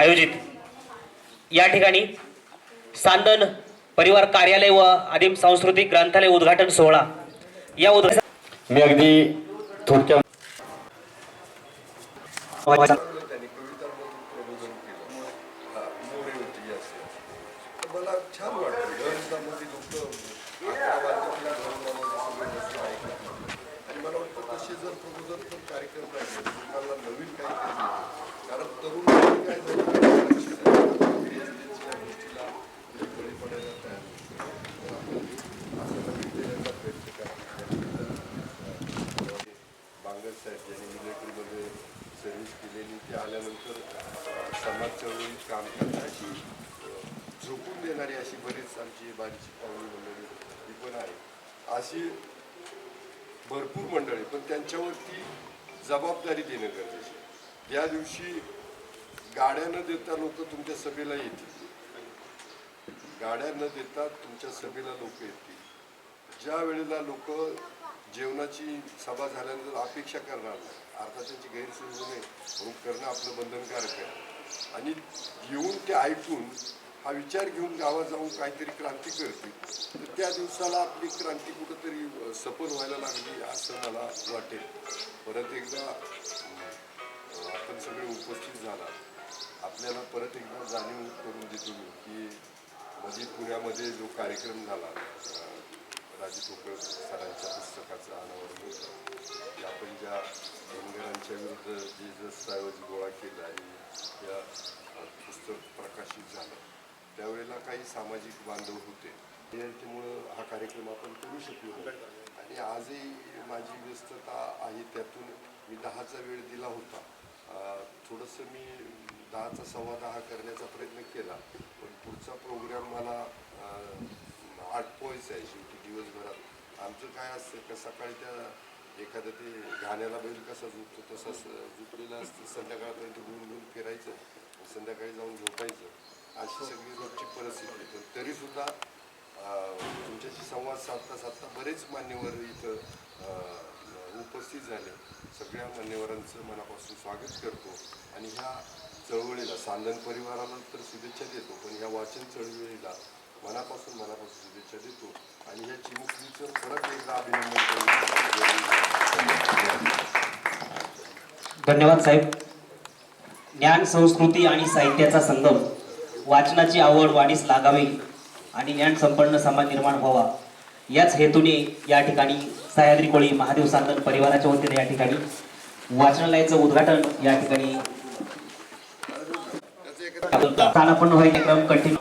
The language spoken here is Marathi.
आयोजित या ठिकाणी सांदन परिवार कार्यालय व आदिम सांस्कृतिक ग्रंथालय उद्घाटन सोहळा या उद्घाटन मी अगदी थोडक्यात मला छान वाटतं धर्मदामध्ये लोक आणि मला वाटतं तसे जर प्रबोधन कार्यक्रम राहिले लोकांना नवीन काहीतरी मिळतं कारण तरुण काय गोष्टीला बळी पडायला तयार बांगर साहेब ज्यांनी मिलिटरीमध्ये सर्व्हिस केलेली ते आल्यानंतर समाज चळवळीत काम करण्याची झोकून देणारी अशी बरीच आमची बारीची पाहुणी मंडळी ही पण आहे अशी भरपूर मंडळी पण त्यांच्यावरती जबाबदारी देणं गरजेचं आहे. ज्या दिवशी गाड्या न देता लोक तुमच्या सभेला येतील गाड्या न देता तुमच्या सभेला लोक येतील ज्या वेळेला लोक जेवणाची सभा झाल्यानंतर अपेक्षा करणार नाही अर्थात त्यांची गैरसोय होऊ नये म्हणून करणं आपलं बंधनकारक आहे आणि येऊन ते ऐकून हा विचार घेऊन गावात जाऊन काहीतरी क्रांती करतील तर त्या दिवसाला आपली क्रांती कुठंतरी सफल व्हायला लागली असं मला वाटेल. परत एकदा आपण सगळे उपस्थित झाला आपल्याला परत एकदा जाणीव करून देतो मी की मध्ये पुण्यामध्ये जो कार्यक्रम झाला राजू ठोकळ सरांच्या पुस्तकाचा अनावरण होतं आपण ज्या धनगरांच्या विरुद्ध जेजसऐवजी गोळा केला आणि या पुस्तक प्रकाशित झालं त्यावेळेला काही सामाजिक बांधव होते त्यामुळं हा कार्यक्रम आपण करू शकलो आणि आजही माझी व्यस्तता आहे त्यातून मी 10चा वेळ दिला होता थोडंसं मी 10चा 10:15 करण्याचा प्रयत्न केला पण पुढचा प्रोग्राम मला आटपोयचा आहे शेवटी दिवसभरात आमचं काय असतं का सकाळी त्या एखादं ते घाण्याला बैल कसा झुकतो तसाच झुकलेला असतं संध्याकाळपर्यंत घेऊन फिरायचं संध्याकाळी जाऊन झोपायचं अशी सगळी रोजची परिस्थिती पण तरीसुद्धा तुमच्याशी संवाद साधता बरेच मान्यवर इथं उपस्थित झाले सगळ्या मान्यवरांचं मनापासून स्वागत करतो आणि ह्या चळवळीला सांदन परिवाराला तर शुभेच्छा देतो पण ह्या वाचन चळवळीला मनापासून शुभेच्छा देतो आणि ह्या चिमुकलीचं परत एकदा अभिनंदन करतो. धन्यवाद साहेब. ज्ञान संस्कृती आणि साहित्याचा संगम वाचनाची आवड वाढीस लागावी आणि ज्ञान संपन्न समाज निर्माण व्हावा याच हेतूने या ठिकाणी सह्याद्री कोळी महादेव सांदन परिवाराच्या वतीने या ठिकाणी वाचनालयाचं उद्घाटन या ठिकाणी स्थानापन्न व्हायचे क्रम कंटिन्यू